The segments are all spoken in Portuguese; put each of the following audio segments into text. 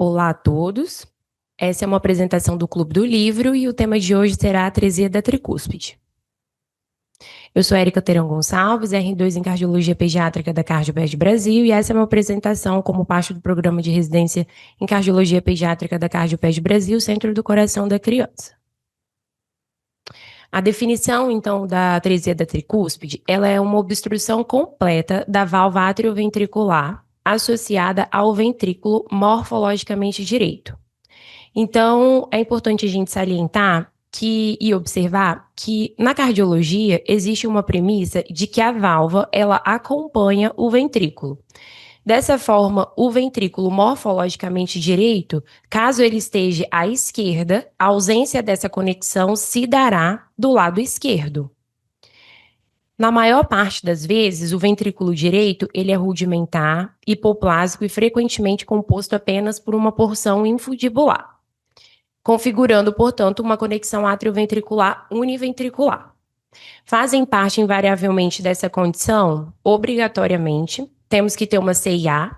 Olá a todos. Essa é uma apresentação do Clube do Livro e o tema de hoje será a atresia da tricúspide. Eu sou Érica Teirão Gonçalves, R2 em Cardiologia Pediátrica da CardioPed Brasil, e essa é uma apresentação como parte do programa de residência em Cardiologia Pediátrica da CardioPed Brasil, Centro do Coração da Criança. A definição, então, da atresia da tricúspide, ela é uma obstrução completa da válvula atrioventricular associada ao ventrículo morfologicamente direito. Então, é importante a gente salientar e observar que na cardiologia existe uma premissa de que a válvula ela acompanha o ventrículo. Dessa forma, o ventrículo morfologicamente direito, caso ele esteja à esquerda, a ausência dessa conexão se dará do lado esquerdo. Na maior parte das vezes, o ventrículo direito ele é rudimentar, hipoplásico e frequentemente composto apenas por uma porção infundibular, configurando, portanto, uma conexão atrioventricular univentricular. Fazem parte invariavelmente dessa condição, obrigatoriamente, temos que ter uma CIA,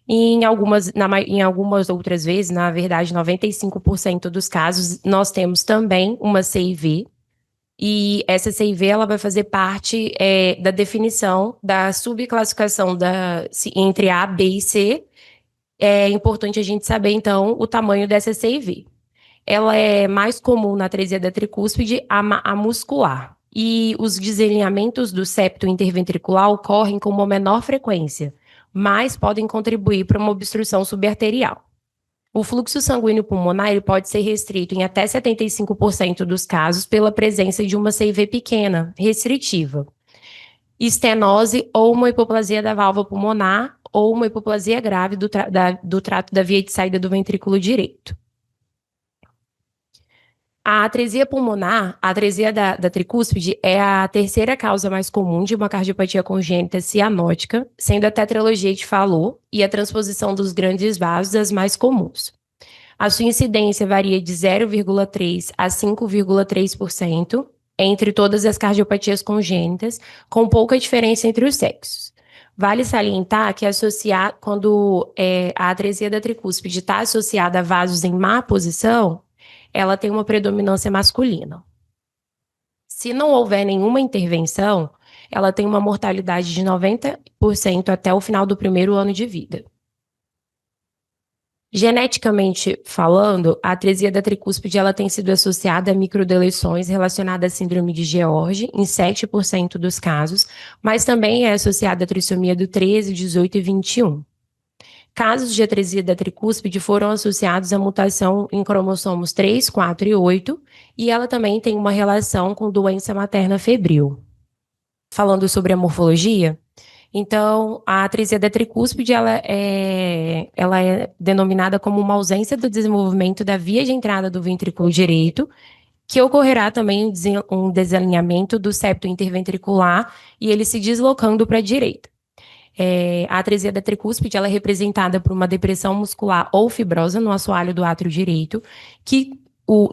e em algumas outras vezes, na verdade, 95% dos casos, nós temos também uma CIV, e essa CIV ela vai fazer parte da definição da subclassificação entre A, B e C. É importante a gente saber, então, o tamanho dessa CIV. Ela é mais comum na atresia da tricúspide, a muscular. E os desalinhamentos do septo interventricular ocorrem com uma menor frequência, mas podem contribuir para uma obstrução subarterial. O fluxo sanguíneo pulmonar ele pode ser restrito em até 75% dos casos pela presença de uma CIV pequena, restritiva, estenose ou uma hipoplasia da válvula pulmonar ou uma hipoplasia grave do trato da via de saída do ventrículo direito. A atresia pulmonar, a atresia da tricúspide, é a terceira causa mais comum de uma cardiopatia congênita cianótica, sendo a tetralogia de Fallot e a transposição dos grandes vasos as mais comuns. A sua incidência varia de 0,3% a 5,3% entre todas as cardiopatias congênitas, com pouca diferença entre os sexos. Vale salientar que quando a atresia da tricúspide está associada a vasos em má posição, ela tem uma predominância masculina. Se não houver nenhuma intervenção, ela tem uma mortalidade de 90% até o final do primeiro ano de vida. Geneticamente falando, a atresia da tricúspide ela tem sido associada a microdeleções relacionadas à síndrome de George, em 7% dos casos, mas também é associada à trissomia do 13, 18 e 21. Casos de atresia da tricúspide foram associados à mutação em cromossomos 3, 4 e 8, e ela também tem uma relação com doença materna febril. Falando sobre a morfologia, então, a atresia da tricúspide ela é denominada como uma ausência do desenvolvimento da via de entrada do ventrículo direito, que ocorrerá também um desalinhamento do septo interventricular e ele se deslocando para a direita. A atresia da tricúspide ela é representada por uma depressão muscular ou fibrosa no assoalho do átrio direito,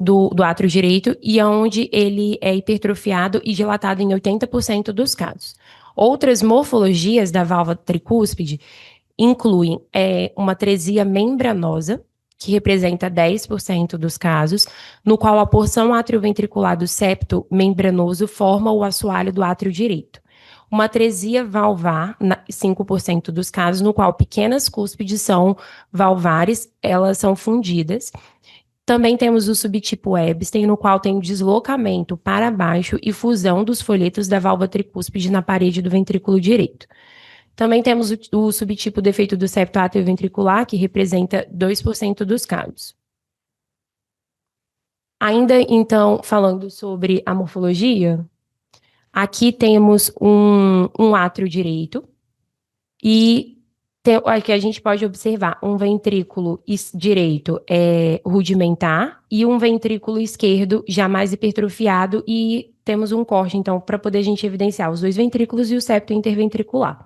do átrio direito, e onde ele é hipertrofiado e dilatado em 80% dos casos. Outras morfologias da válvula tricúspide incluem uma atresia membranosa, que representa 10% dos casos, no qual a porção atrioventricular do septo membranoso forma o assoalho do átrio direito. Uma atresia valvar, 5% dos casos, no qual pequenas cúspides são valvares, elas são fundidas. Também temos o subtipo Ebstein, no qual tem o deslocamento para baixo e fusão dos folhetos da válvula tricúspide na parede do ventrículo direito. Também temos o subtipo defeito do septo atrioventricular, que representa 2% dos casos. Ainda, então, falando sobre a morfologia, aqui temos um átrio direito e aqui a gente pode observar um ventrículo direito rudimentar e um ventrículo esquerdo já mais hipertrofiado, e temos um corte, então, para poder a gente evidenciar os dois ventrículos e o septo interventricular.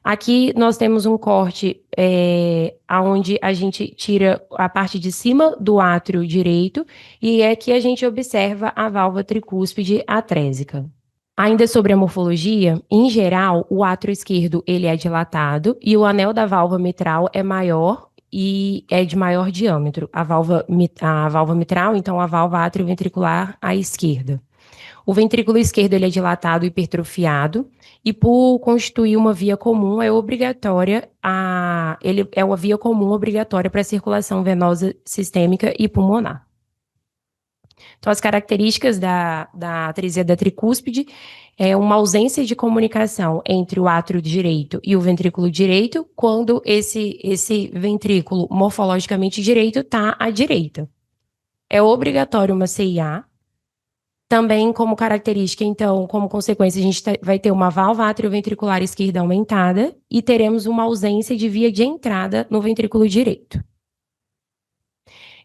Aqui nós temos um corte onde a gente tira a parte de cima do átrio direito e aqui a gente observa a válvula tricúspide atrésica. Ainda sobre a morfologia, em geral, o átrio esquerdo ele é dilatado e o anel da válvula mitral é maior e é de maior diâmetro. A válvula mitral, então a válvula atrioventricular à esquerda. O ventrículo esquerdo ele é dilatado e hipertrofiado, e por constituir uma via comum, ele é uma via comum obrigatória para a circulação venosa sistêmica e pulmonar. Então, as características da atresia da tricúspide é uma ausência de comunicação entre o átrio direito e o ventrículo direito, quando esse ventrículo morfologicamente direito está à direita. É obrigatório uma CIA. Também, como característica, então, como consequência, a gente vai ter uma válvula atrioventricular esquerda aumentada e teremos uma ausência de via de entrada no ventrículo direito.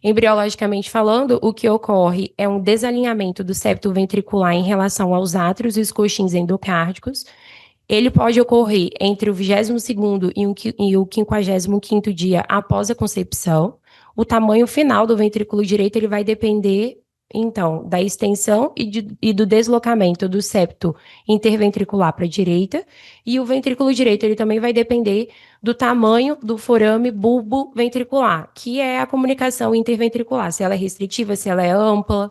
Embriologicamente falando, o que ocorre é um desalinhamento do septo ventricular em relação aos átrios e os coxins endocárdicos. Ele pode ocorrer entre o 22º e o 55º dia após a concepção. O tamanho final do ventrículo direito ele vai depender, então, da extensão e do deslocamento do septo interventricular para a direita. E o ventrículo direito ele também vai depender do tamanho do forame bulbo-ventricular, que é a comunicação interventricular, se ela é restritiva, se ela é ampla.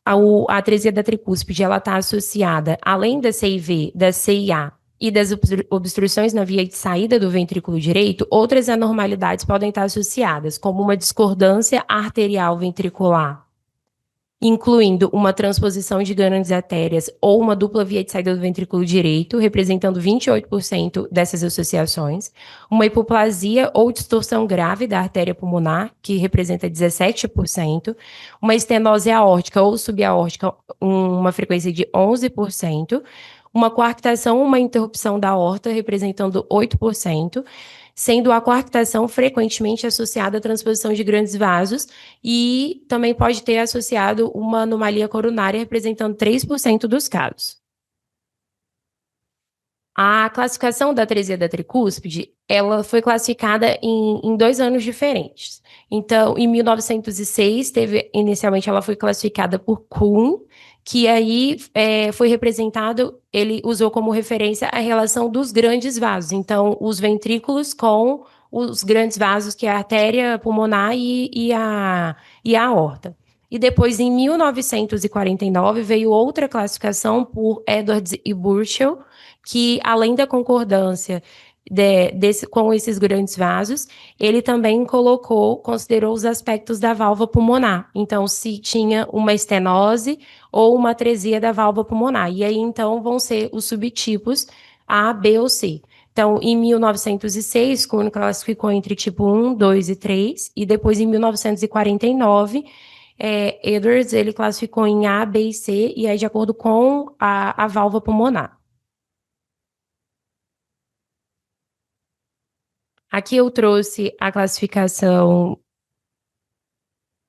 A atresia da tricúspide ela está associada, além da CIV, da CIA e das obstruções na via de saída do ventrículo direito, outras anormalidades podem estar associadas, como uma discordância arterial ventricular, incluindo uma transposição de grandes artérias ou uma dupla via de saída do ventrículo direito, representando 28% dessas associações, uma hipoplasia ou distorção grave da artéria pulmonar, que representa 17%, uma estenose aórtica ou subaórtica, uma frequência de 11%, uma coarctação, uma interrupção da aorta, representando 8%, sendo a coarctação frequentemente associada à transposição de grandes vasos e também pode ter associado uma anomalia coronária, representando 3% dos casos. A classificação da atresia da tricúspide, ela foi classificada em 2 anos diferentes. Então, em 1906, inicialmente ela foi classificada por Kuhn, que aí foi representado, ele usou como referência a relação dos grandes vasos. Então, os ventrículos com os grandes vasos, que é a artéria pulmonar e a aorta. E depois, em 1949, veio outra classificação por Edwards e Burchell, que, além da concordância com esses grandes vasos, ele também considerou os aspectos da válvula pulmonar. Então, se tinha uma estenose ou uma atresia da válvula pulmonar. E aí, então, vão ser os subtipos A, B ou C. Então, em 1906, Kuhn classificou entre tipo 1, 2 e 3, e depois, em 1949, Edwards, ele classificou em A, B e C, e aí de acordo com a válvula pulmonar. Aqui eu trouxe a classificação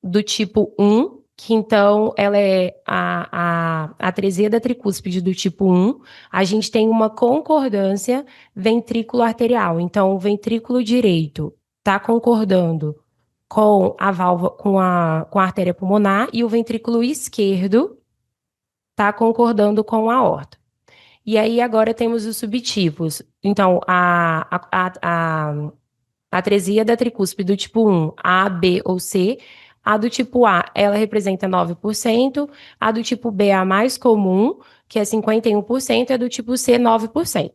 do tipo 1, que então ela é a atresia da tricúspide do tipo 1. A gente tem uma concordância ventrículo-arterial. Então, o ventrículo direito está concordando com a válvula, com a artéria pulmonar, e o ventrículo esquerdo está concordando com a aorta. E aí agora temos os subtipos. Então, a atresia da tricúspide do tipo 1, A, B ou C. A do tipo A, ela representa 9%. A do tipo B é a mais comum, que é 51%. E a do tipo C, 9%.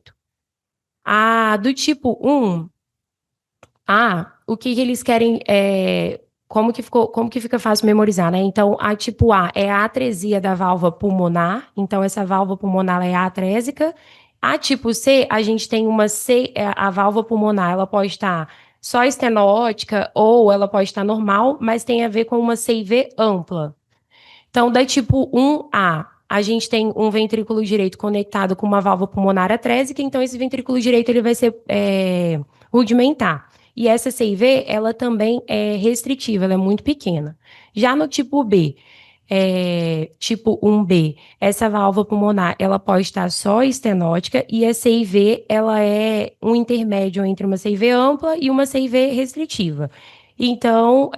A do tipo 1, o que eles querem como que fica fácil memorizar, né? Então, a tipo A é a atresia da válvula pulmonar, então essa válvula pulmonar é atrésica. A tipo C, a gente tem a válvula pulmonar, ela pode estar só estenótica ou ela pode estar normal, mas tem a ver com uma CIV ampla. Então, da tipo 1A, a gente tem um ventrículo direito conectado com uma válvula pulmonar atrésica, então esse ventrículo direito ele vai ser rudimentar. E essa CIV, ela também é restritiva, ela é muito pequena. Já no tipo B, tipo 1B, essa válvula pulmonar, ela pode estar só estenótica, e a CIV, ela é um intermédio entre uma CIV ampla e uma CIV restritiva. Então,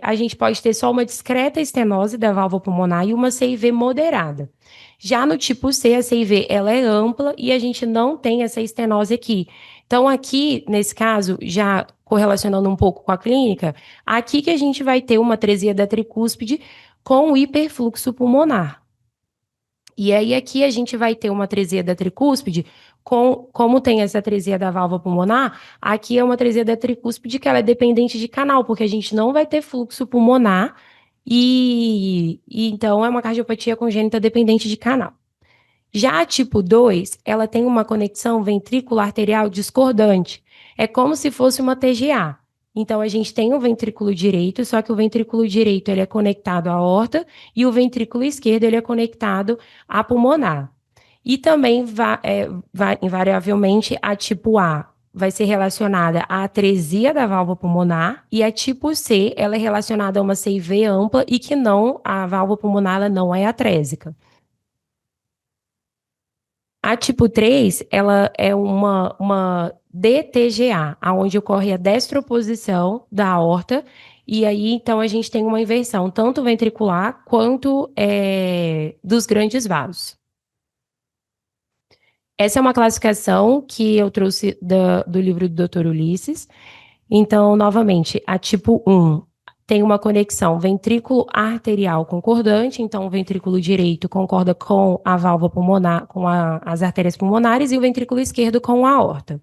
a gente pode ter só uma discreta estenose da válvula pulmonar e uma CIV moderada. Já no tipo C, a CIV ela é ampla e a gente não tem essa estenose aqui. Então, aqui, nesse caso, já correlacionando um pouco com a clínica, aqui que a gente vai ter uma atresia da tricúspide com hiperfluxo pulmonar. E aí, aqui a gente vai ter uma atresia da tricúspide, como tem essa atresia da válvula pulmonar, aqui é uma atresia da tricúspide que ela é dependente de canal, porque a gente não vai ter fluxo pulmonar, e então é uma cardiopatia congênita dependente de canal. Já a tipo 2, ela tem uma conexão ventrículo arterial discordante. É como se fosse uma TGA. Então, a gente tem o ventrículo direito, só que o ventrículo direito ele é conectado à aorta e o ventrículo esquerdo ele é conectado à pulmonar. E também, invariavelmente, a tipo A vai ser relacionada à atresia da válvula pulmonar e a tipo C, ela é relacionada a uma CIV ampla e que não, a válvula pulmonar ela não é atrésica. A tipo 3, ela é uma DTGA, onde ocorre a destroposição da aorta, e aí, então, a gente tem uma inversão, tanto ventricular quanto dos grandes vasos. Essa é uma classificação que eu trouxe do livro do Dr. Ulisses. Então, novamente, a tipo 1 tem uma conexão ventrículo arterial concordante, então o ventrículo direito concorda com a válvula pulmonar, com as artérias pulmonares, e o ventrículo esquerdo com a aorta.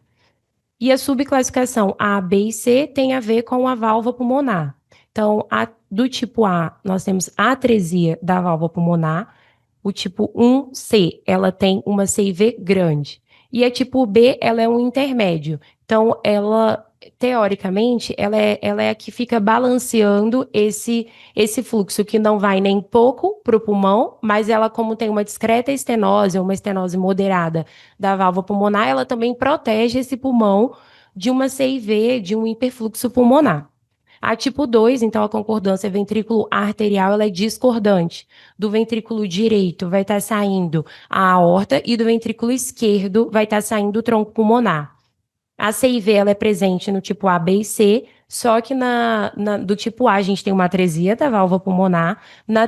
E a subclassificação A, B e C tem a ver com a válvula pulmonar. Então, do tipo A, nós temos a atresia da válvula pulmonar. O tipo 1C, ela tem uma CIV grande. E a tipo B, ela é um intermédio. Então, ela, teoricamente, ela é a que fica balanceando esse fluxo, que não vai nem pouco para o pulmão, mas ela, como tem uma discreta estenose, uma estenose moderada da válvula pulmonar, ela também protege esse pulmão de uma CIV, de um hiperfluxo pulmonar. A tipo 2, então, a concordância ventrículo arterial, ela é discordante. Do ventrículo direito vai estar saindo a aorta e do ventrículo esquerdo vai estar saindo o tronco pulmonar. A CIV, ela é presente no tipo A, B e C, só que do tipo A a gente tem uma atresia da válvula pulmonar,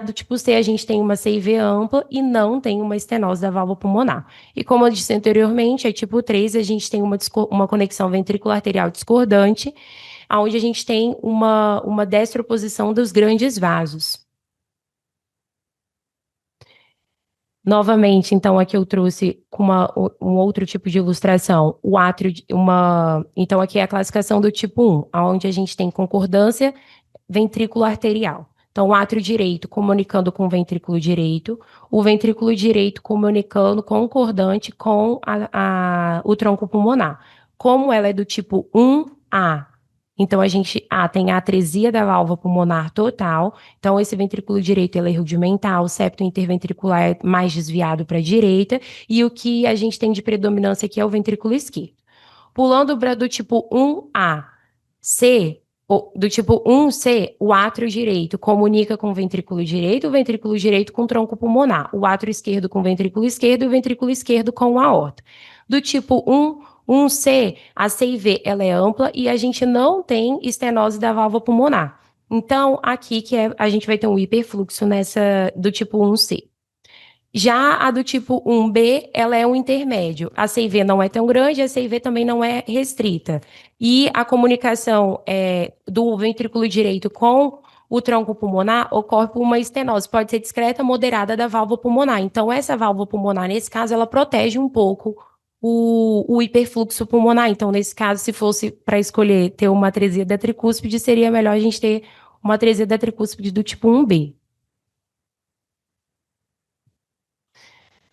do tipo C a gente tem uma CIV ampla e não tem uma estenose da válvula pulmonar. E como eu disse anteriormente, a tipo 3 a gente tem uma conexão ventrículo arterial discordante, onde a gente tem uma destroposição dos grandes vasos. Novamente, então, aqui eu trouxe com um outro tipo de ilustração, o átrio, então aqui é a classificação do tipo 1, onde a gente tem concordância ventrículo arterial. Então, o átrio direito comunicando com o ventrículo direito comunicando concordante com o tronco pulmonar. Como ela é do tipo 1A, então a gente tem a atresia da válvula pulmonar total, então esse ventrículo direito ele é rudimentar, o septo interventricular é mais desviado para a direita, e o que a gente tem de predominância aqui é o ventrículo esquerdo. Pulando do tipo 1A, C, do tipo 1C, o átrio direito comunica com o ventrículo direito com o tronco pulmonar, o átrio esquerdo com o ventrículo esquerdo e o ventrículo esquerdo com a aorta. Do tipo 1C, a CIV ela é ampla e a gente não tem estenose da válvula pulmonar. Então, aqui a gente vai ter um hiperfluxo do tipo 1C. Já a do tipo 1B, ela é um intermédio. A CIV não é tão grande, a CIV também não é restrita. E a comunicação do ventrículo direito com o tronco pulmonar ocorre por uma estenose, pode ser discreta, moderada da válvula pulmonar. Então, essa válvula pulmonar, nesse caso, ela protege um pouco o hiperfluxo pulmonar. Então, nesse caso, se fosse para escolher ter uma atresia da tricúspide, seria melhor a gente ter uma atresia da tricúspide do tipo 1B.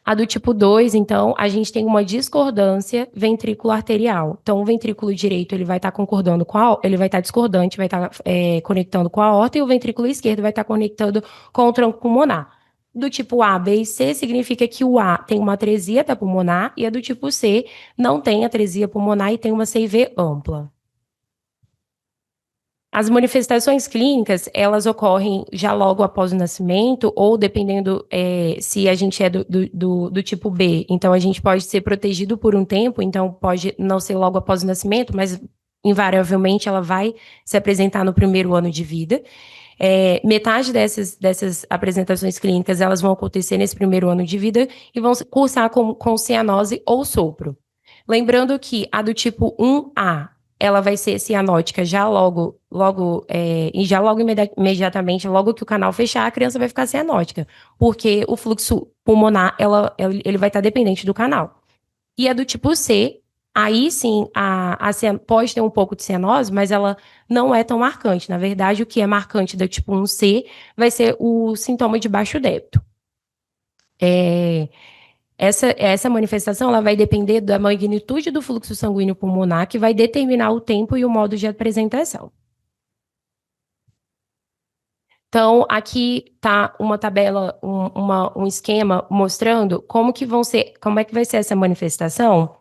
A do tipo 2, então, a gente tem uma discordância ventrículo-arterial. Então, o ventrículo direito ele vai estar concordando ele vai estar discordante, vai estar conectando com a aorta, e o ventrículo esquerdo vai estar conectando com o tronco pulmonar. Do tipo A, B e C significa que o A tem uma atresia da pulmonar e a do tipo C não tem atresia pulmonar e tem uma CIV ampla. As manifestações clínicas, elas ocorrem já logo após o nascimento, ou dependendo se a gente é do tipo B, então a gente pode ser protegido por um tempo, então pode não ser logo após o nascimento, mas invariavelmente ela vai se apresentar no primeiro ano de vida. Metade dessas apresentações clínicas, elas vão acontecer nesse primeiro ano de vida e vão cursar com cianose ou sopro. Lembrando que a do tipo 1A, ela vai ser cianótica já e já logo imediatamente, logo que o canal fechar, a criança vai ficar cianótica, porque o fluxo pulmonar, ele vai estar dependente do canal. E a do tipo C, aí sim, pode ter um pouco de cianose, mas ela não é tão marcante. Na verdade, o que é marcante do tipo 1C vai ser o sintoma de baixo débito. Essa manifestação ela vai depender da magnitude do fluxo sanguíneo pulmonar, que vai determinar o tempo e o modo de apresentação. Então, aqui está uma tabela, um esquema mostrando como é que vai ser essa manifestação.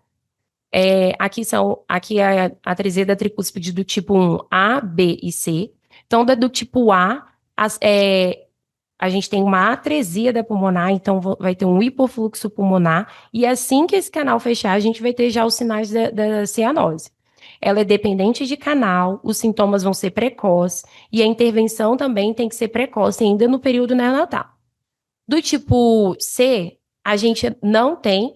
Aqui é a atresia tricúspide do tipo 1, A, B e C. Então, do tipo A, a gente tem uma atresia da pulmonar, então vai ter um hipofluxo pulmonar, e assim que esse canal fechar, a gente vai ter já os sinais da cianose. Ela é dependente de canal, os sintomas vão ser precoces, e a intervenção também tem que ser precoce, ainda no período neonatal. Do tipo C, a gente não tem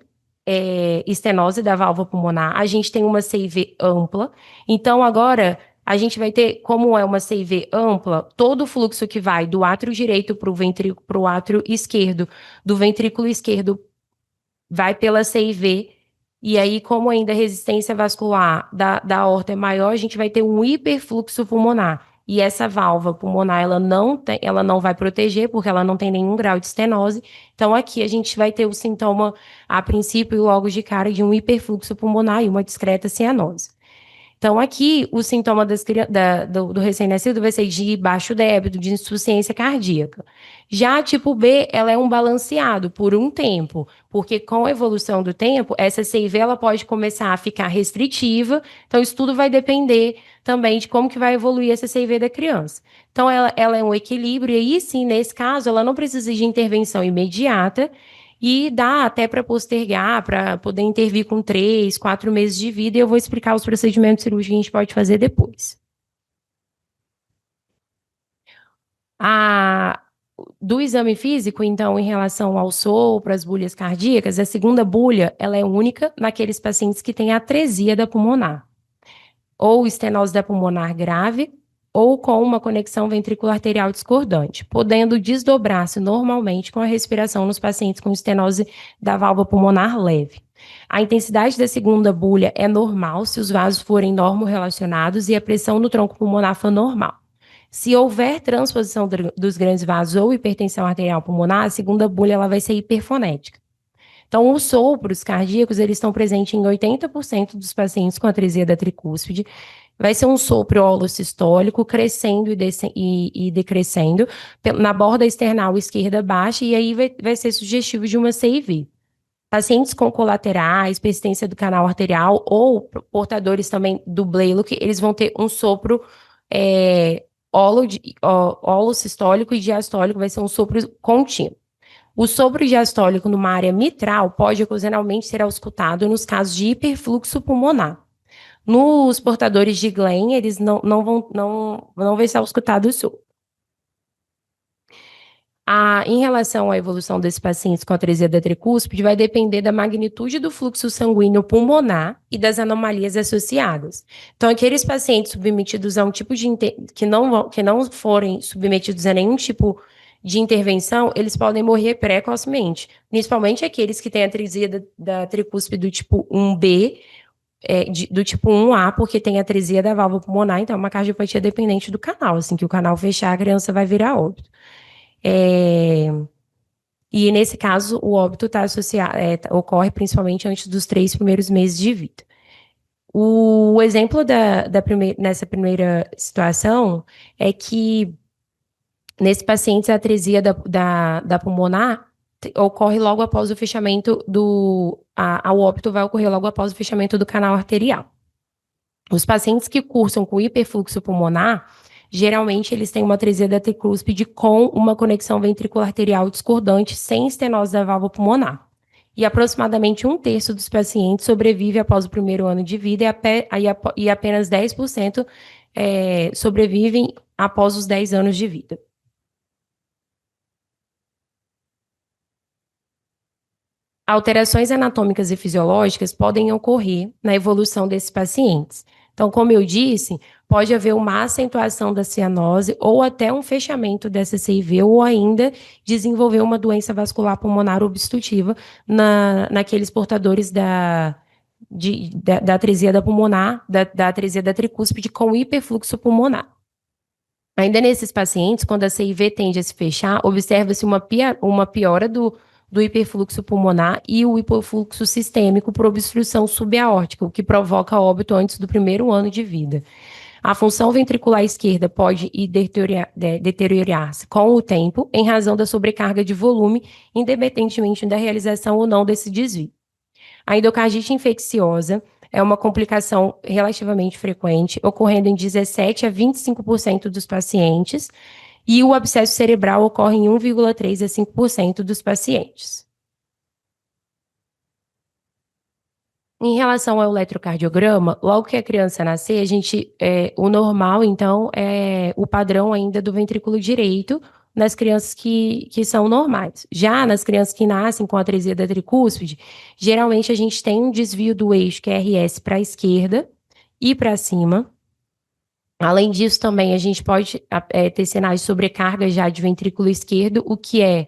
estenose da válvula pulmonar, a gente tem uma CIV ampla. Então, agora, a gente vai ter, como é uma CIV ampla, todo o fluxo que vai do átrio direito para o átrio esquerdo, do ventrículo esquerdo, vai pela CIV. E aí, como ainda a resistência vascular da aorta é maior, a gente vai ter um hiperfluxo pulmonar. E essa válvula pulmonar, ela não vai proteger, porque ela não tem nenhum grau de estenose. Então, aqui a gente vai ter o sintoma, a princípio e logo de cara, de um hiperfluxo pulmonar e uma discreta cianose. Então, aqui, o sintoma do recém-nascido vai ser de baixo débito, de insuficiência cardíaca. Já a tipo B, ela é um balanceado por um tempo, porque com a evolução do tempo, essa CIV ela pode começar a ficar restritiva, então isso tudo vai depender também de como que vai evoluir essa CIV da criança. Então, ela é um equilíbrio, e aí sim, nesse caso, ela não precisa de intervenção imediata, e dá até para postergar, para poder intervir com 3, 4 meses de vida, e eu vou explicar os procedimentos cirúrgicos que a gente pode fazer depois. A, do exame físico, então, em relação ao sopro, às bulhas cardíacas, a segunda bulha, ela é única naqueles pacientes que têm atresia da pulmonar, ou estenose da pulmonar grave, ou com uma conexão ventricular arterial discordante, podendo desdobrar-se normalmente com a respiração nos pacientes com estenose da válvula pulmonar leve. A intensidade da segunda bulha é normal se os vasos forem normorrelacionados e a pressão no tronco pulmonar for normal. Se houver transposição dos grandes vasos ou hipertensão arterial pulmonar, a segunda bulha ela vai ser hiperfonética. Então, os sopros cardíacos, eles estão presentes em 80% dos pacientes com atresia da tricúspide. Vai ser um sopro holossistólico, crescendo e decrescendo na borda external esquerda baixa, e aí vai ser sugestivo de uma CIV. Pacientes com colaterais, persistência do canal arterial ou portadores também do Blalock, eles vão ter um sopro holossistólico e diastólico, vai ser um sopro contínuo. O sopro diastólico numa área mitral pode ocasionalmente ser auscultado nos casos de hiperfluxo pulmonar. Nos portadores de Glenn, eles não vai ser auscultado o sopro. Em relação à evolução desses pacientes com atresia da tricúspide, vai depender da magnitude do fluxo sanguíneo pulmonar e das anomalias associadas. Então, aqueles pacientes submetidos a um tipo de que não forem submetidos a nenhum tipo de intervenção, eles podem morrer precocemente, principalmente aqueles que têm atresia da tricúspide do tipo 1B, do tipo 1A, porque tem atresia da válvula pulmonar, então é uma cardiopatia dependente do canal. Assim que o canal fechar, a criança vai virar óbito. E nesse caso, o óbito ocorre principalmente antes dos 3 primeiros meses de vida. O exemplo nessa primeira situação é que, nesse paciente, a atresia da pulmonar ocorre logo após o fechamento o óbito vai ocorrer logo após o fechamento do canal arterial. Os pacientes que cursam com hiperfluxo pulmonar, geralmente eles têm uma atresia da tricúspide com uma conexão ventricular arterial discordante sem estenose da válvula pulmonar. E aproximadamente 1/3 dos pacientes sobrevive após o primeiro ano de vida e apenas 10% sobrevivem após os 10 anos de vida. alterações anatômicas e fisiológicas podem ocorrer na evolução desses pacientes. Então, como eu disse, pode haver uma acentuação da cianose ou até um fechamento dessa CIV ou ainda desenvolver uma doença vascular pulmonar obstrutiva naqueles portadores da atresia da pulmonar, da atresia da tricúspide com hiperfluxo pulmonar. Ainda nesses pacientes, quando a CIV tende a se fechar, observa-se uma piora do hiperfluxo pulmonar e o hiperfluxo sistêmico por obstrução subaórtica, o que provoca óbito antes do primeiro ano de vida. A função ventricular esquerda pode deteriorar-se com o tempo em razão da sobrecarga de volume, independentemente da realização ou não desse desvio. A endocardite infecciosa é uma complicação relativamente frequente, ocorrendo em 17 a 25% dos pacientes, e o abscesso cerebral ocorre em 1,3 a 5% dos pacientes. Em relação ao eletrocardiograma, logo que a criança nascer, o normal, então, é o padrão ainda do ventrículo direito nas crianças que são normais. Já nas crianças que nascem com atresia da tricúspide, geralmente a gente tem um desvio do eixo QRS para a esquerda e para cima. Além disso, também a gente pode ter sinais de sobrecarga já de ventrículo esquerdo, o que é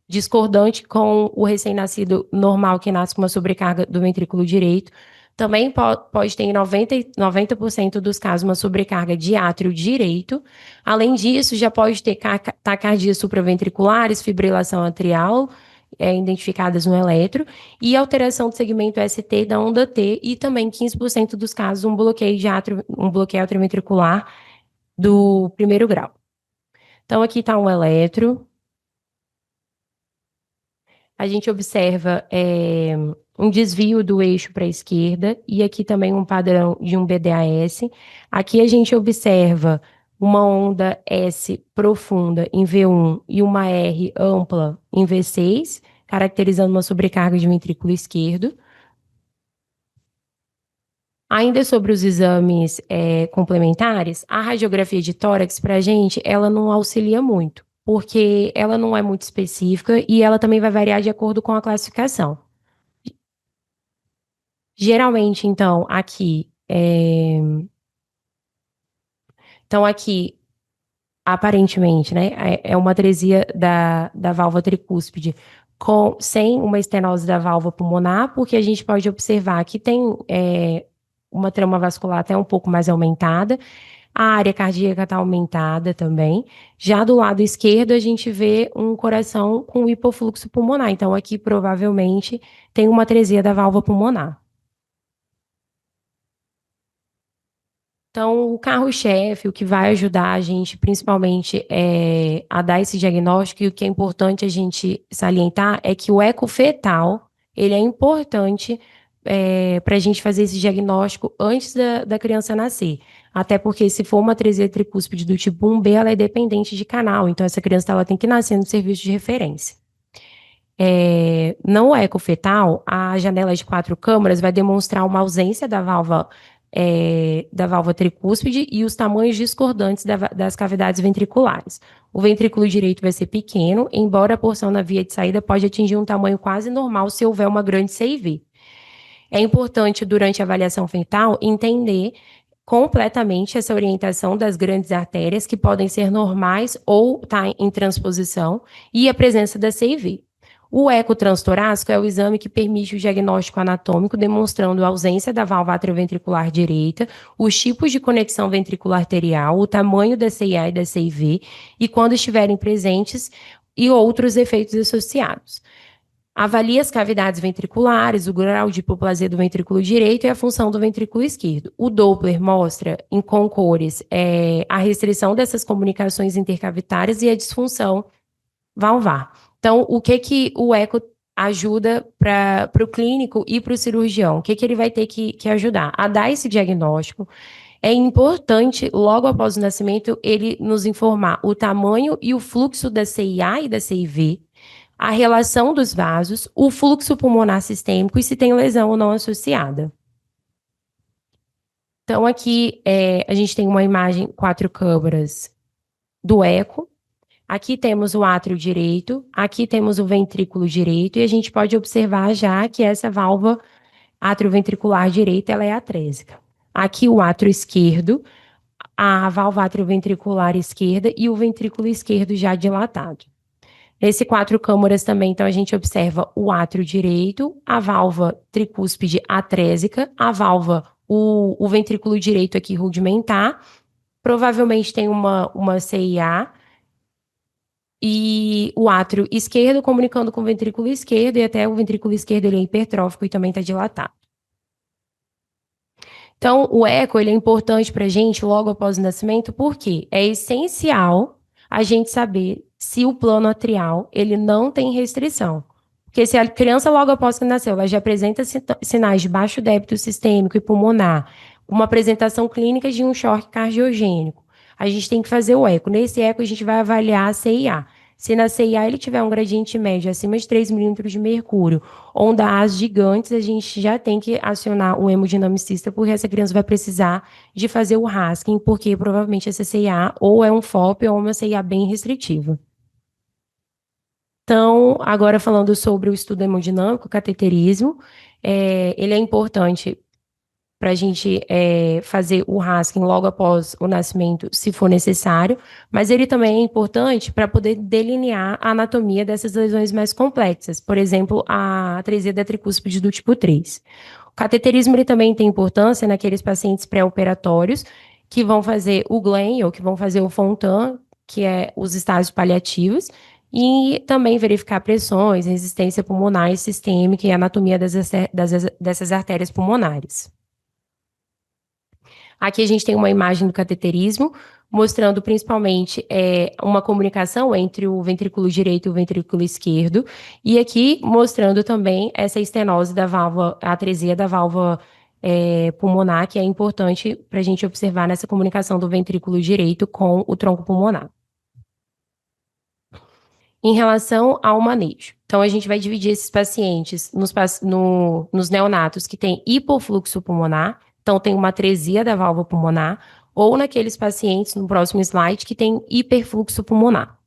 discordante com o recém-nascido normal que nasce com uma sobrecarga do ventrículo direito. Também pode ter em 90% dos casos uma sobrecarga de átrio direito. Além disso, já pode ter taquicardias supraventriculares, fibrilação atrial, identificadas no eletro, e alteração do segmento ST da onda T, e também 15% dos casos um bloqueio atrioventricular do primeiro grau. Então, aqui está um eletro. A gente observa um desvio do eixo para a esquerda e aqui também um padrão de um BDAS. Aqui a gente observa uma onda S profunda em V1 e uma R ampla em V6, caracterizando uma sobrecarga de ventrículo esquerdo. Ainda sobre os exames complementares, a radiografia de tórax, para a gente, ela não auxilia muito, porque ela não é muito específica e ela também vai variar de acordo com a classificação. Geralmente, então, aparentemente, né, é uma atresia da válvula tricúspide sem uma estenose da válvula pulmonar, porque a gente pode observar que tem uma trama vascular até um pouco mais aumentada, a área cardíaca está aumentada também. Já do lado esquerdo, a gente vê um coração com hipofluxo pulmonar. Então, aqui provavelmente tem uma atresia da válvula pulmonar. Então, o carro-chefe, o que vai ajudar a gente, principalmente, a dar esse diagnóstico, e o que é importante a gente salientar é que o eco fetal, ele é importante para a gente fazer esse diagnóstico antes da criança nascer. Até porque, se for uma atresia tricúspide do tipo 1B, ela é dependente de canal, então essa criança ela tem que nascer no serviço de referência. No eco fetal, a janela de 4 câmaras vai demonstrar uma ausência da válvula tricúspide e os tamanhos discordantes das cavidades ventriculares. O ventrículo direito vai ser pequeno, embora a porção na via de saída pode atingir um tamanho quase normal se houver uma grande CIV. É importante, durante a avaliação fetal, entender completamente essa orientação das grandes artérias, que podem ser normais ou estar em transposição, e a presença da CIV. O eco transtorácico é o exame que permite o diagnóstico anatômico, demonstrando a ausência da válvula atrioventricular direita, os tipos de conexão ventricular arterial, o tamanho da CIA e da CIV, e quando estiverem presentes, e outros efeitos associados. Avalia as cavidades ventriculares, o grau de hipoplasia do ventrículo direito e a função do ventrículo esquerdo. O Doppler mostra, com cores, a restrição dessas comunicações intercavitárias e a disfunção valvar. Então, o que o eco ajuda para o clínico e para o cirurgião? O que ele vai ter que ajudar? A dar esse diagnóstico. É importante, logo após o nascimento, ele nos informar o tamanho e o fluxo da CIA e da CIV, a relação dos vasos, o fluxo pulmonar sistêmico e se tem lesão ou não associada. Então, aqui a gente tem uma imagem 4 câmaras do eco. Aqui temos o átrio direito, aqui temos o ventrículo direito, e a gente pode observar já que essa válvula atrioventricular direita, ela é atrésica. Aqui o átrio esquerdo, a válvula atrioventricular esquerda e o ventrículo esquerdo já dilatado. Nesse quatro câmaras também, então, a gente observa o átrio direito, a válvula tricúspide atrésica, a válvula, o ventrículo direito aqui rudimentar, provavelmente tem uma CIA, e o átrio esquerdo comunicando com o ventrículo esquerdo, e até o ventrículo esquerdo ele é hipertrófico e também está dilatado. Então, o eco ele é importante para a gente logo após o nascimento, porque é essencial a gente saber se o plano atrial ele não tem restrição. Porque se a criança logo após que nasceu, ela já apresenta sinais de baixo débito sistêmico e pulmonar, uma apresentação clínica de um choque cardiogênico, a gente tem que fazer o eco. Nesse eco, a gente vai avaliar a CIA. Se na CIA ele tiver um gradiente médio acima de 3 milímetros de mercúrio, ondas gigantes, a gente já tem que acionar o hemodinamicista, porque essa criança vai precisar de fazer o Haskin, porque provavelmente essa CIA ou é um FOP ou uma CIA bem restritiva. Então, agora falando sobre o estudo hemodinâmico, o cateterismo, ele é importante para a gente fazer o Haskin logo após o nascimento, se for necessário, mas ele também é importante para poder delinear a anatomia dessas lesões mais complexas, por exemplo, a atresia da tricúspide do tipo 3. O cateterismo ele também tem importância naqueles pacientes pré-operatórios que vão fazer o Glenn ou que vão fazer o Fontan, que é os estágios paliativos, e também verificar pressões, resistência pulmonar e sistêmica e anatomia dessas artérias pulmonares. Aqui a gente tem uma imagem do cateterismo, mostrando principalmente uma comunicação entre o ventrículo direito e o ventrículo esquerdo, e aqui mostrando também essa estenose da válvula, a atresia da válvula pulmonar, que é importante para a gente observar nessa comunicação do ventrículo direito com o tronco pulmonar. Em relação ao manejo. Então, a gente vai dividir esses pacientes nos neonatos que têm hipofluxo pulmonar, então tem uma atresia da válvula pulmonar, ou naqueles pacientes, no próximo slide, que tem hiperfluxo pulmonar.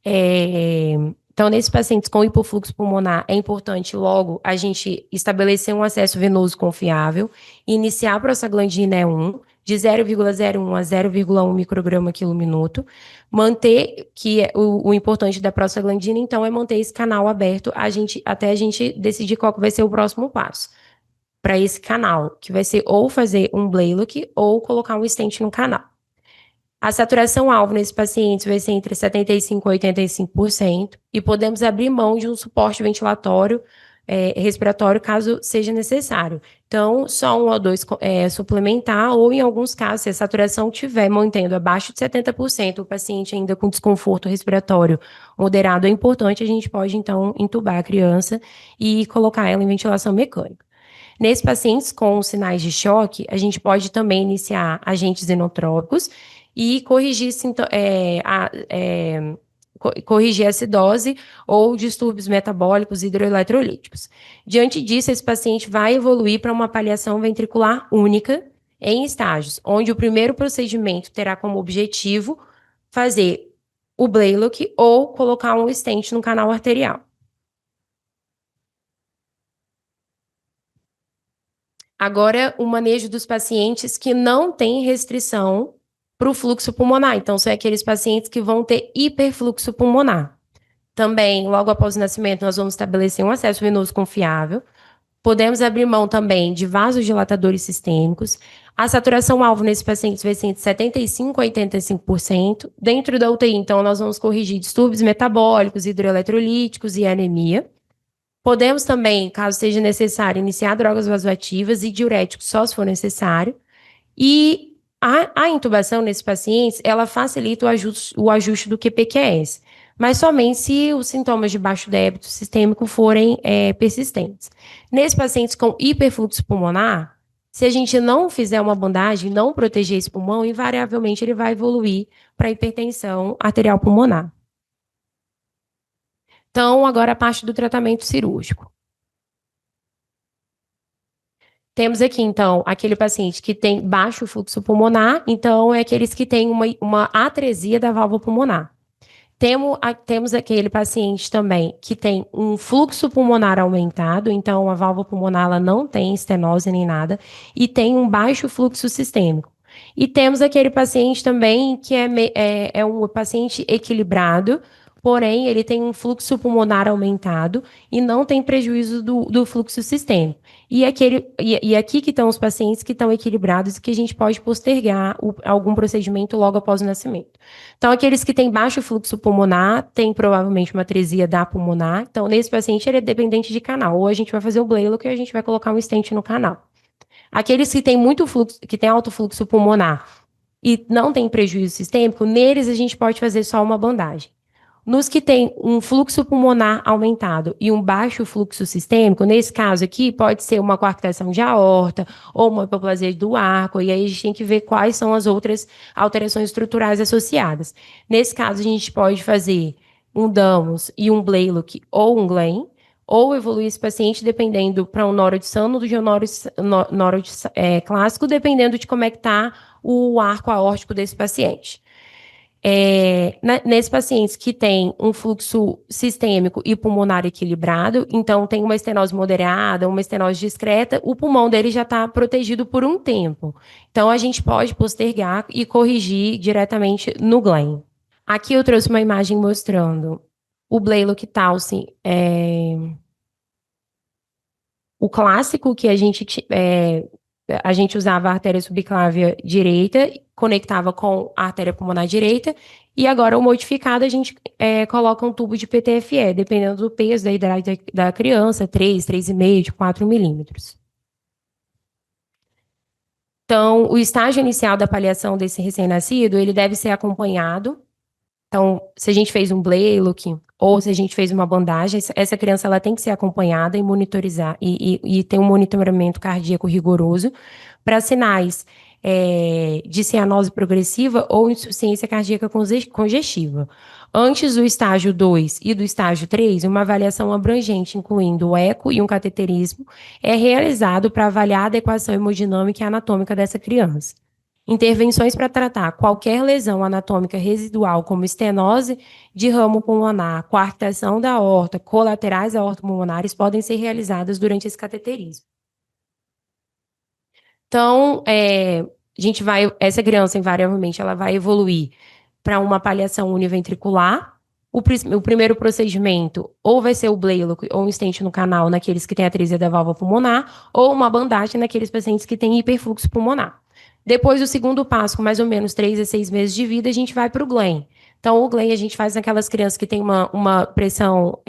Então, nesses pacientes com hipofluxo pulmonar, é importante logo a gente estabelecer um acesso venoso confiável, iniciar a prostaglandina E1 de 0,01 a 0,1 micrograma quilo minuto, manter, que é o importante da prostaglandina, então, é manter esse canal aberto até a gente decidir qual que vai ser o próximo passo para esse canal, que vai ser ou fazer um Blalock ou colocar um stent no canal. A saturação-alvo nesses pacientes vai ser entre 75% e 85%, e podemos abrir mão de um suporte ventilatório respiratório, caso seja necessário. Então, só 1 ou 2 suplementar, ou em alguns casos, se a saturação estiver mantendo abaixo de 70%, o paciente ainda com desconforto respiratório moderado é importante, a gente pode, então, entubar a criança e colocar ela em ventilação mecânica. Nesses pacientes com sinais de choque, a gente pode também iniciar agentes inotrópicos e corrigir a acidose ou distúrbios metabólicos hidroeletrolíticos. Diante disso, esse paciente vai evoluir para uma paliação ventricular única em estágios, onde o primeiro procedimento terá como objetivo fazer o Blalock ou colocar um stent no canal arterial. Agora, o manejo dos pacientes que não têm restrição para o fluxo pulmonar. Então, são aqueles pacientes que vão ter hiperfluxo pulmonar. Também, logo após o nascimento, nós vamos estabelecer um acesso venoso confiável. Podemos abrir mão também de vasodilatadores sistêmicos. A saturação-alvo nesses pacientes vai ser entre 75% a 85%. Dentro da UTI, então, nós vamos corrigir distúrbios metabólicos, hidroeletrolíticos e anemia. Podemos também, caso seja necessário, iniciar drogas vasoativas e diuréticos só se for necessário. E a intubação nesses pacientes, ela facilita o ajuste do QPQS, mas somente se os sintomas de baixo débito sistêmico forem persistentes. Nesses pacientes com hiperfluxo pulmonar, se a gente não fizer uma bandagem, não proteger esse pulmão, invariavelmente ele vai evoluir para hipertensão arterial pulmonar. Então, agora a parte do tratamento cirúrgico. Temos aqui, então, aquele paciente que tem baixo fluxo pulmonar, então é aqueles que têm uma atresia da válvula pulmonar. Temos aquele paciente também que tem um fluxo pulmonar aumentado, então a válvula pulmonar ela não tem estenose nem nada, e tem um baixo fluxo sistêmico. E temos aquele paciente também que é um paciente equilibrado, porém ele tem um fluxo pulmonar aumentado e não tem prejuízo do fluxo sistêmico. E aqui que estão os pacientes que estão equilibrados e que a gente pode postergar algum procedimento logo após o nascimento. Então, aqueles que têm baixo fluxo pulmonar, têm provavelmente uma atresia da pulmonar. Então, nesse paciente, ele é dependente de canal. Ou a gente vai fazer o Blalock ou a gente vai colocar um stent no canal. Aqueles que têm muito fluxo, que têm alto fluxo pulmonar e não tem prejuízo sistêmico, neles a gente pode fazer só uma bandagem. Nos que têm um fluxo pulmonar aumentado e um baixo fluxo sistêmico, nesse caso aqui, pode ser uma coarctação de aorta ou uma hipoplasia do arco, e aí a gente tem que ver quais são as outras alterações estruturais associadas. Nesse caso, a gente pode fazer um Damos e um Blalock ou um Glenn, ou evoluir esse paciente dependendo para um Noro de Sano ou de um Noro clássico, dependendo de como é que está o arco aórtico desse paciente. Nesses pacientes que têm um fluxo sistêmico e pulmonar equilibrado, então tem uma estenose moderada, uma estenose discreta, o pulmão dele já está protegido por um tempo. Então, a gente pode postergar e corrigir diretamente no Glenn. Aqui eu trouxe uma imagem mostrando o Blalock Towson, o clássico que a gente usava a artéria subclávia direita, conectava com a artéria pulmonar direita, e agora o modificado a gente coloca um tubo de PTFE, dependendo do peso da idade da criança, 3, 3,5, 4 milímetros. Então, o estágio inicial da paliação desse recém-nascido, ele deve ser acompanhado. Então, se a gente fez um Blalock ou se a gente fez uma bandagem, essa criança ela tem que ser acompanhada e monitorizar e ter um monitoramento cardíaco rigoroso para sinais de cianose progressiva ou insuficiência cardíaca congestiva. Antes do estágio 2 e do estágio 3, uma avaliação abrangente, incluindo o eco e um cateterismo, é realizado para avaliar a adequação hemodinâmica e anatômica dessa criança. Intervenções para tratar qualquer lesão anatômica residual, como estenose de ramo pulmonar, coarctação da aorta, colaterais aortopulmonares, podem ser realizadas durante esse cateterismo. Então, essa criança, invariavelmente, ela vai evoluir para uma paliação univentricular. O primeiro procedimento, ou vai ser o Blalock ou um stent no canal naqueles que têm atresia da válvula pulmonar, ou uma bandagem naqueles pacientes que têm hiperfluxo pulmonar. Depois do segundo passo, com mais ou menos 3 a 6 meses de vida, a gente vai para o Glenn. Então, o Glenn a gente faz naquelas crianças que têm uma pressão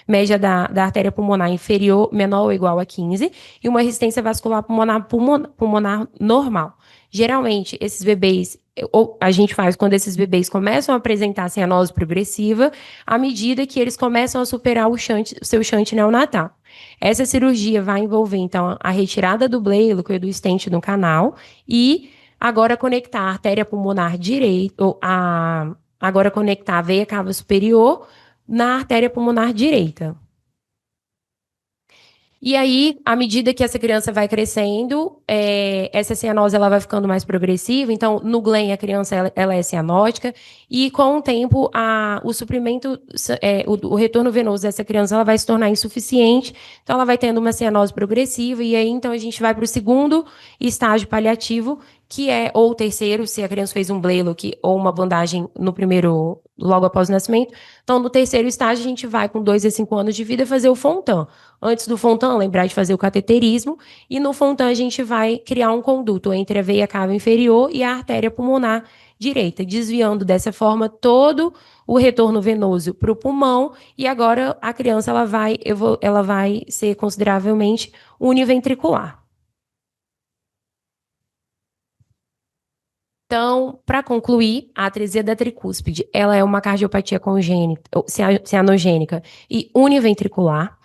média da artéria pulmonar inferior, menor ou igual a 15, e uma resistência vascular pulmonar normal. Geralmente, esses bebês, a gente faz quando esses bebês começam a apresentar cianose progressiva, à medida que eles começam a superar o seu shunt neonatal. Essa cirurgia vai envolver, então, a retirada do Blalock e do stent no canal e agora conectar a artéria pulmonar direita, agora conectar a veia cava superior na artéria pulmonar direita. E aí, à medida que essa criança vai crescendo, essa cianose ela vai ficando mais progressiva. Então, no Glenn, a criança ela é cianótica. E, com o tempo, o suprimento, o retorno venoso dessa criança ela vai se tornar insuficiente. Então, ela vai tendo uma cianose progressiva. E aí, então, a gente vai para o segundo estágio paliativo, que é, ou o terceiro, se a criança fez um Blalock ou uma bandagem no primeiro, logo após o nascimento. Então, no terceiro estágio, a gente vai, com 2 a 5 anos de vida, fazer o Fontan. Antes do Fontan, lembrar de fazer o cateterismo. E no Fontan, a gente vai criar um conduto entre a veia cava inferior e a artéria pulmonar direita, desviando dessa forma todo o retorno venoso para o pulmão. E agora, a criança ela vai ser consideravelmente univentricular. Então, para concluir, a atresia da tricúspide, ela é uma cardiopatia congênita, cianogênica e univentricular.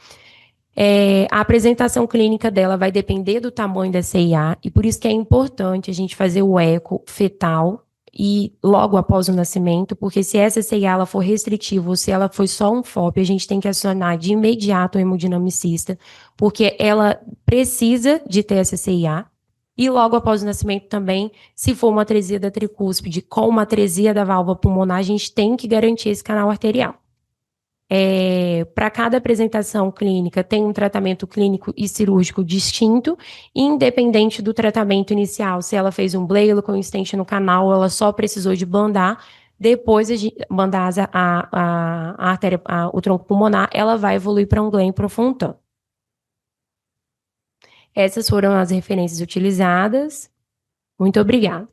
A apresentação clínica dela vai depender do tamanho da CIA, e por isso que é importante a gente fazer o eco fetal e logo após o nascimento, porque se essa CIA ela for restritiva ou se ela foi só um FOP, a gente tem que acionar de imediato o hemodinamicista, porque ela precisa de ter essa CIA. E logo após o nascimento também, se for uma atresia da tricúspide com uma atresia da válvula pulmonar, a gente tem que garantir esse canal arterial. Para cada apresentação clínica, tem um tratamento clínico e cirúrgico distinto, independente do tratamento inicial. Se ela fez um bleilo com stent no canal, ela só precisou de bandar, depois de bandar a artéria, o tronco pulmonar, ela vai evoluir para um Glenn profundo. Essas foram as referências utilizadas. Muito obrigada.